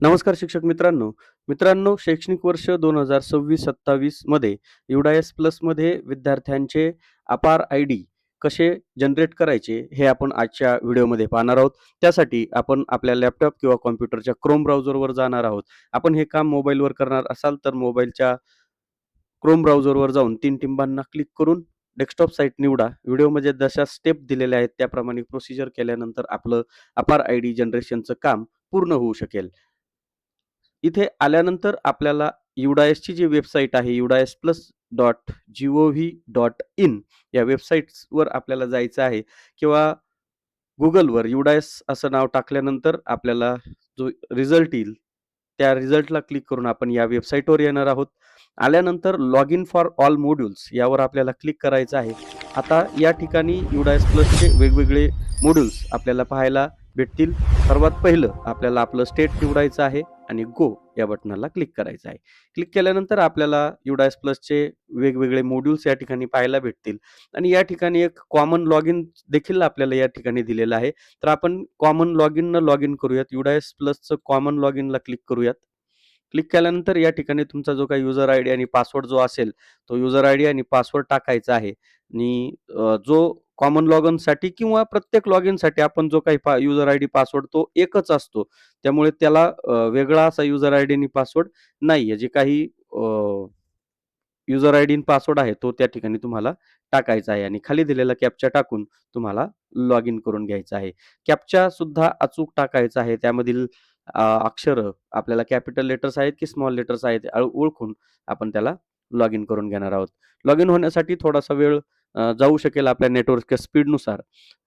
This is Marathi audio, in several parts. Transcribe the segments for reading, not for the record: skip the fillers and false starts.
नमस्कार शिक्षक मित्रांनो. मित्रांनो, शैक्षणिक वर्ष 2026-27 मध्ये UDAS प्लसमध्ये विद्यार्थ्यांचे अपार आय-डी कसे जनरेट करायचे, हे आपण आजच्या व्हिडिओमध्ये पाहणार आहोत. त्यासाठी आपण आपल्या लॅपटॉप किंवा कॉम्प्युटरच्या क्रोम ब्राउझरवर जाणार आहोत. आपण हे काम मोबाईलवर करणार असाल तर मोबाईलच्या क्रोम ब्राउझरवर जाऊन 3 टिंबांना क्लिक करून डेस्कटॉप साइट निवडा. व्हिडिओमध्ये जशा स्टेप दिलेल्या आहेत त्याप्रमाणे प्रोसिजर केल्यानंतर आपलं अपार आय-डी जनरेशनचं काम पूर्ण होऊ शकेल. इथे आल्यानंतर आपल्याला UDASची जी वेबसाईट आहे udasplus.gov.in या वेबसाईट्सवर आपल्याला जायचं आहे किंवा Googleवर UDAS असं नाव टाकल्यानंतर आपल्याला जो रिझल्ट येईल, त्या रिझल्टला क्लिक करून आपण या वेबसाईटवर येणार आहोत. आल्यानंतर log in for all modules यावर आपल्याला क्लिक करायचं आहे. आता या ठिकाणी UDAS प्लसचे वेगवेगळे मॉड्यूल्स आपल्याला पाहायला भेटतील. सर्वात पहिलं आपल्याला आपलं स्टेट निवडायचं आहे आणि गो या बटनाला क्लिक करायचं आहे. क्लिक केल्यानंतर आपल्याला UDAS प्लसचे वेगवेगळे मॉड्यूल्स या ठिकाणी पाहायला भेटतील आणि या ठिकाणी एक कॉमन लॉग इन देखील आपल्याला या ठिकाणी दिलेलं आहे. तर आपण कॉमन लॉग इननं लॉग इन करूयात. UDAS प्लसचं कॉमन लॉग इनला क्लिक करूयात. क्लिक केल्यानंतर या ठिकाणी तुमचा जो काही युजर आयडी आणि पासवर्ड जो असेल, तो युजर आयडी आणि पासवर्ड टाकायचा आहे आणि जो कॉमन लॉग इनसाठी किंवा प्रत्येक लॉग इनसाठी आपण जो काही युजर आयडी पासवर्ड तो एकच असतो. त्यामुळे त्याला वेगळा असा युजर आयडी आणि पासवर्ड नाहीये. जे काही युजर आयडी आणि पासवर्ड आहे तो त्या ठिकाणी तुम्हाला टाकायचा आहे आणि खाली दिलेला कॅप्चा टाकून तुम्हाला लॉग इन करून घ्यायचं आहे. कॅप्चा सुद्धा अचूक टाकायचा आहे. त्यामधील अक्षरं आपल्याला कॅपिटल लेटर्स आहेत की स्मॉल लेटर्स आहेत ओळखून आपण त्याला लॉग इन करून घेणार आहोत. लॉग इन होण्यासाठी थोडासा वेळ जाऊ शकेल आपल्या नेटवर्कच्या स्पीडनुसार.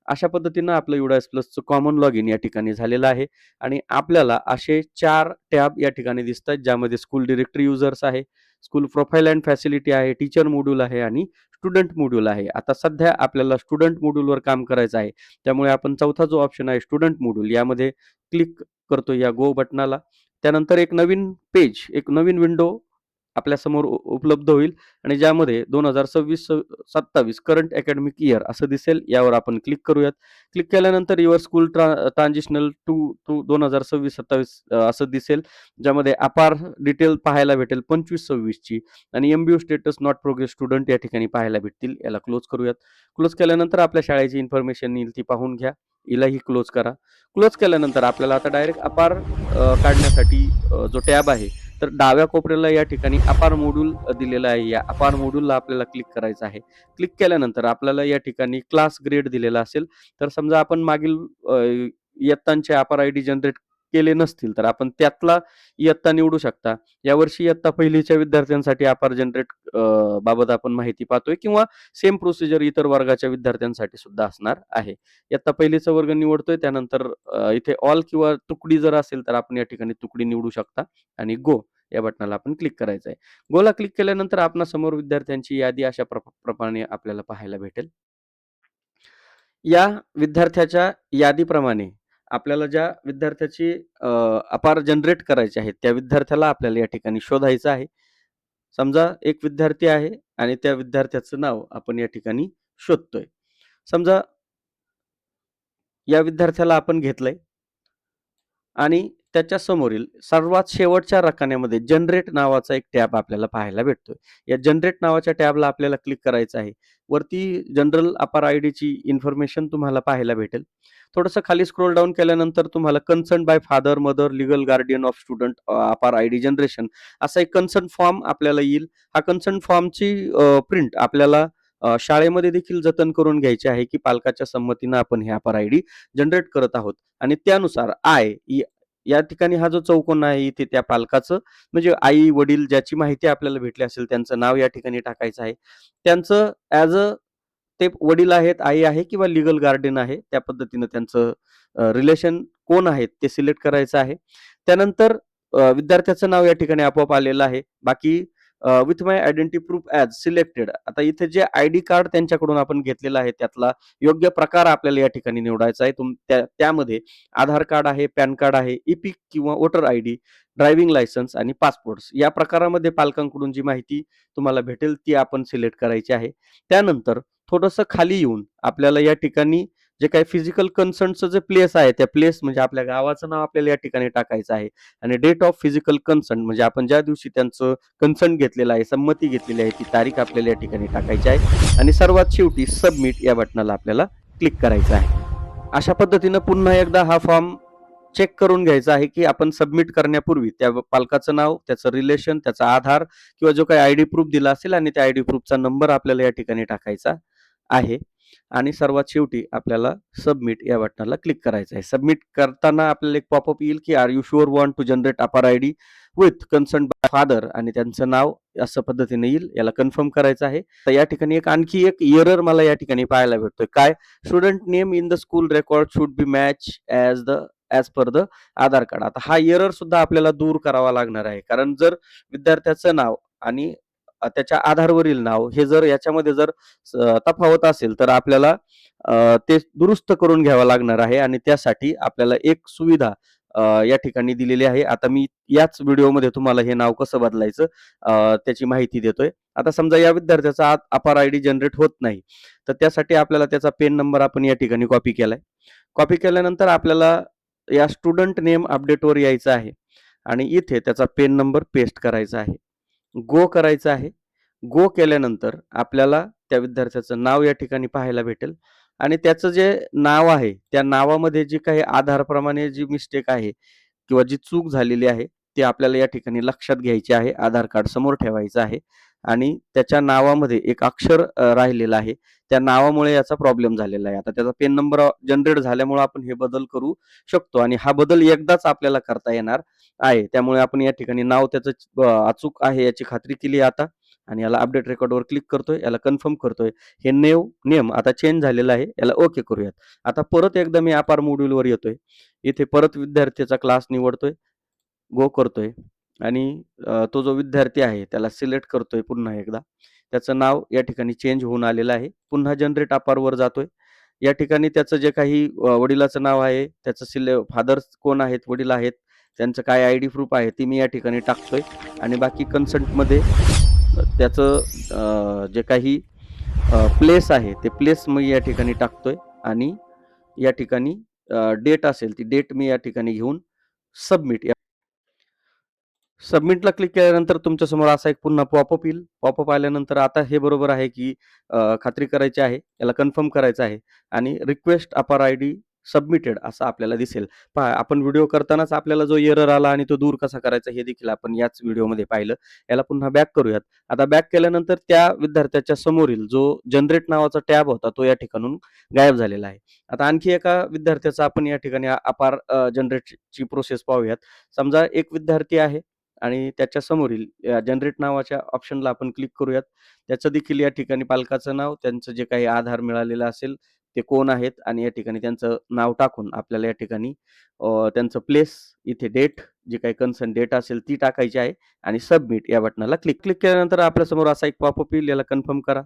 अशा पद्धतीनं आपलं UDAS प्लसचं कॉमन लॉग इन या ठिकाणी झालेलं आहे आणि आपल्याला असे 4 टॅब या ठिकाणी दिसतात, ज्यामध्ये स्कूल डिरेक्टरी युजर्स आहे, स्कूल प्रोफाइल अँड फॅसिलिटी आहे, टीचर मॉड्यूल आहे आणि स्टुडंट मॉड्यूल आहे. आता सध्या आपल्याला स्टुडंट मॉड्यूलवर काम करायचं आहे. त्यामुळे आपण चौथा जो ऑप्शन आहे स्टुडंट मॉड्यूल यामध्ये क्लिक करतो या गो बटनाला. त्यानंतर एक नवीन पेज, एक नवीन विंडो आपल्यासमोर उपलब्ध होईल आणि ज्यामध्ये 2026-27 करंट अकॅडमिक इयर असं दिसेल. यावर आपण क्लिक करूयात. क्लिक केल्यानंतर युअर स्कूल ट्रान्झिशनल टू 2026-27 असं दिसेल. ज्यामध्ये अपार डिटेल पाहायला भेटेल 25-26 ची आणि MBU status not progress student या ठिकाणी पाहायला भेटतील. याला क्लोज करूयात. क्लोज केल्यानंतर आपल्या शाळेची इन्फॉर्मेशन येईल ती पाहून घ्या. हिलाही क्लोज करा. क्लोज केल्यानंतर आपल्याला आता डायरेक्ट अपार काढण्यासाठी जो टॅब आहे, तर डाव्या कोपऱ्याला या ठिकाणी अपार मॉड्यूल दिलेलं आहे. या अपार मॉड्यूलला आपल्याला क्लिक करायचं आहे. क्लिक केल्यानंतर आपल्याला या ठिकाणी क्लास ग्रेड दिलेला असेल. तर समजा आपण मागील इयत्तांचे अपार आयडी जनरेट केले नसतील, तर आपण त्यातला इयत्ता निवडू शकता. यावर्षी इयत्ता पहिलीच्या विद्यार्थ्यांसाठी अपार जनरेट बाबत आपण माहिती पाहतोय किंवा सेम प्रोसिजर इतर वर्गाच्या विद्यार्थ्यांसाठी सुद्धा असणार आहे. इयत्ता पहिलीचा वर्ग निवडतोय. त्यानंतर इथे ऑल किंवा तुकडी जर असेल तर आपण या ठिकाणी तुकडी निवडू शकता आणि गो या बटनाला आपण क्लिक करायचं आहे. गोला क्लिक केल्यानंतर आपणासमोर विद्यार्थ्यांची यादी अशा प्रमाणे आपल्याला पाहायला भेटेल. या विद्यार्थ्याच्या यादीप्रमाणे आपल्याला ज्या विद्यार्थ्याची अपार जनरेट करायचे आहेत, त्या विद्यार्थ्याला आपल्याला या ठिकाणी शोधायचं आहे. समजा एक विद्यार्थी आहे आणि त्या विद्यार्थ्याचं नाव आपण या ठिकाणी शोधतोय. समजा या विद्यार्थ्याला आपण घेतलंय आणि त्याच्या समोरील सर्वात शेवटच्या रकान्यामध्ये जनरेट नावाचा एक टॅब आपल्याला पाहायला भेटतोय. या जनरेट नावाच्या टॅबला आपल्याला क्लिक करायचं आहे. वरती जनरल अपार आयडीची इन्फॉर्मेशन तुम्हाला पाहायला भेटेल. थोडंसं खाली स्क्रोल डाऊन केल्यानंतर तुम्हाला concern by father, mother, legal guardian of student अपार आयडी जनरेशन असा एक कन्सर्न फॉर्म आपल्याला येईल. हा कन्सर्न फॉर्मची प्रिंट आपल्याला शाळेमध्ये देखील जतन करून घ्यायची आहे, की पालकाच्या संमतीनं आपण हे अपार आयडी जनरेट करत आहोत आणि त्यानुसार या ठिकाणी हा जो चौकोन आहे इथे त्या पालकाचं म्हणजे आई, वडील ज्याची माहिती आपल्याला भेटली असेल त्यांचं नाव या ठिकाणी टाकायचं आहे. त्यांचं ॲज अ ते वडील आहेत, आई आहे किंवा लीगल गार्डियन आहे, त्या पद्धतीनं त्यांचं रिलेशन कोण आहेत ते सिलेक्ट करायचं आहे. त्यानंतर विद्यार्थ्याचं नाव या ठिकाणी आपोआप आलेलं आहे. बाकी with my identity proof as selected. आता इथे जे आयडी कार्ड त्यांच्याकडून आपण घेतलेलं आहे त्यातला योग्य प्रकार आपल्याला या ठिकाणी निवडायचा आहे. त्यामध्ये आधार कार्ड आहे, पॅन कार्ड आहे, इपिक किंवा वोटर आयडी, ड्रायव्हिंग लायसन्स आणि पासपोर्ट्स या प्रकारामध्ये पालकांकडून जी माहिती तुम्हाला भेटेल ती आपण सिलेक्ट करायची आहे. त्यानंतर थोडंसं खाली येऊन आपल्याला या ठिकाणी जे काही फिजिकल कन्सर्नचं जे प्लेस आहे, त्या प्लेस म्हणजे आपल्या गावाचं नाव आपल्याला या ठिकाणी टाकायचं आहे आणि डेट ऑफ फिजिकल कन्सर्न म्हणजे आपण ज्या दिवशी त्यांचं कन्सर्न घेतलेलं आहे, संमती घेतलेली आहे, ती तारीख आपल्याला या ठिकाणी टाकायची आहे आणि सर्वात शेवटी सबमिट या बटनाला आपल्याला क्लिक करायचं आहे. अशा पद्धतीनं पुन्हा एकदा हा फॉर्म चेक करून घ्यायचा आहे, की आपण सबमिट करण्यापूर्वी त्या पालकाचं नाव, त्याचं रिलेशन, त्याचा आधार किंवा जो काही आयडी प्रूफ दिला असेल आणि त्या आयडी प्रूफचा नंबर आपल्याला या ठिकाणी टाकायचा आहे आणि सर्वात शेवटी आपल्याला सबमिट या बटनाला क्लिक करायचं आहे. सबमिट करताना आपल्याला एक पॉपअप येईल, की are you sure want to generate APAAR ID with concern by father आणि त्यांचं नाव असं पद्धतीने येईल. याला कन्फर्म करायचं आहे. तर या ठिकाणी आणखी एक एरर मला या ठिकाणी पाहायला भेटतोय. काय? Student name in the school record should be match as per the Aadhaar card. आता हा एरर सुद्धा आपल्याला दूर करावा लागणार आहे. कारण जर विद्यार्थ्याचं नाव आणि त्याच्या आधारवरील नाव हे जर याच्यामध्ये जर तफावत असेल तर आपल्याला ते दुरुस्त करून घ्यावं लागणार आहे आणि त्यासाठी आपल्याला एक सुविधा या ठिकाणी दिलेली आहे. आता मी याच व्हिडिओमध्ये तुम्हाला हे नाव कसं बदलायचं त्याची माहिती देतोय. आता समजा या विद्यार्थ्याचा अपार आयडी जनरेट होत नाही, तर त्यासाठी आपल्याला त्याचा पेन नंबर आपण या ठिकाणी कॉपी केलाय. कॉपी केल्यानंतर आपल्याला या स्टुडंट नेम अपडेटवर यायचं आहे आणि इथे त्याचा पेन नंबर पेस्ट करायचा आहे. गो करायचं आहे. गो केल्यानंतर आपल्याला त्या विद्यार्थ्याचं नाव या ठिकाणी पाहायला भेटेल आणि त्याचं जे नाव आहे, त्या नावामध्ये जी काही आधारप्रमाणे जी मिस्टेक आहे किंवा जी चूक झालेली आहे, ती आपल्याला या ठिकाणी लक्षात घ्यायची आहे. आधार कार्ड समोर ठेवायचं आहे आणि त्याच्या नावामध्ये एक अक्षर राहिलेलं आहे. त्या नावामुळे याचा प्रॉब्लेम झालेला आहे. आता त्याचा पेन नंबर जनरेट झाल्यामुळे आपण हे बदल करू शकतो आणि हा बदल एकदाच आपल्याला करता येणार आहे. त्यामुळे आपण या ठिकाणी नाव त्याचं अचूक आहे याची खात्री केली आता आणि याला अपडेट रेकॉर्डवर क्लिक करतोय. याला कन्फर्म करतोय. हे नेम आता चेंज झालेलं आहे. याला ओके करूयात. आता परत एकदा मी अपार मॉड्यूलवर येतोय. इथे परत विद्यार्थ्याचा क्लास निवडतोय. गो करतोय आणि तो जो विद्यार्थी आहे त्याला सिलेक्ट करतोय पुन्हा एकदा. त्याचं नाव या ठिकाणी चेंज होऊन आलेलं आहे. पुन्हा जनरेट अपारवर जातोय. या ठिकाणी त्याचं जे काही वडिलाचं नाव आहे, त्याचं फादर्स कोण आहेत, वडील आहेत, त्यांचं काय आयडी प्रूफ आहे ते मी या ठिकाणी टाकतोय आणि बाकी कन्सेंटमध्ये त्याचं जे काही प्लेस आहे ते प्लेस मी या ठिकाणी टाकतोय आणि या ठिकाणी डेट असेल ती डेट मी या ठिकाणी घेऊन सबमिट सबमिटला क्लिक केल्यानंतर तुमच्यासमोर असा एक पुन्हा पॉपअप येईल. पॉपअप आल्यानंतर आता हे बरोबर आहे, की खात्री करायची आहे. याला कन्फर्म करायचं आहे आणि रिक्वेस्ट अपार आयडी सबमिटेड असं आपल्याला दिसेल. पहा आपण व्हिडिओ करतानाच आपल्याला जो एरर आला आणि तो दूर कसा करायचा हे देखील आपण याच व्हिडिओमध्ये पाहिलं. याला पुन्हा बॅक करूयात. आता बॅक केल्यानंतर त्या विद्यार्थ्याच्या समोरील जो जनरेट नावाचा टॅब होता तो या ठिकाणून गायब झालेला आहे. आता आणखी एका विद्यार्थ्याचा आपण या ठिकाणी अपार जनरेटची प्रोसेस पाहूयात. समजा एक विद्यार्थी आहे आणि त्याच्या समोरील जनरेट नावाच्या ऑप्शनला आपण क्लिक करूयात. त्याचं देखील या ठिकाणी पालकाचं नाव, त्यांचं जे काही आधार मिळालेलं असेल, ते कोण आहेत आणि या ठिकाणी त्यांचं नाव टाकून आपल्याला या ठिकाणी त्यांचं प्लेस, इथे डेट, जी काही कन्सर्न डेट असेल ती टाकायची आहे आणि सबमिट या बटनाला क्लिक केल्यानंतर आपल्यासमोर असा एक पॉपअप येईल. याला कन्फर्म करा.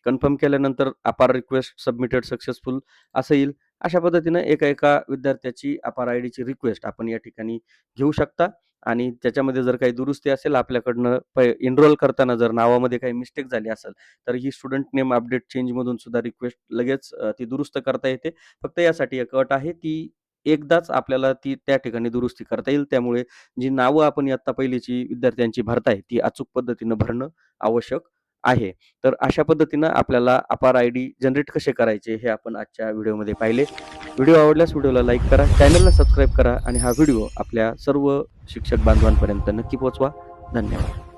कन्फर्म केल्यानंतर अपार रिक्वेस्ट सबमिटेड सक्सेसफुल असं येईल. अशा पद्धतीनं एका विद्यार्थ्याची अपार आयडीची रिक्वेस्ट आपण या ठिकाणी घेऊ शकता आणि त्याच्यामध्ये जर काही दुरुस्ती असेल आपल्याकडनं एनरोल करताना जर नावामध्ये काही मिस्टेक झाली असेल, तर ही स्टुडंट नेम अपडेट चेंजमधून सुद्धा रिक्वेस्ट लगेच ती दुरुस्त करता येते. फक्त यासाठी एक अट आहे, ती एकदाच आपल्याला ती त्या ठिकाणी दुरुस्ती करता येईल. त्यामुळे जी नावं आपण इयत्ता पहिलीची विद्यार्थ्यांची भरताय, ती अचूक पद्धतीनं भरणं आवश्यक आहे. तर अशा पद्धतीनं आपल्याला अपार आयडी जनरेट कसे करायचे हे आपण आजच्या व्हिडिओमध्ये पाहिले. व्हिडिओ आवडल्यास व्हिडिओला लाईक करा, चॅनलला सबस्क्राईब करा आणि हा व्हिडिओ आपल्या सर्व शिक्षक बांधवांपर्यंत नक्की पोहोचवा. धन्यवाद.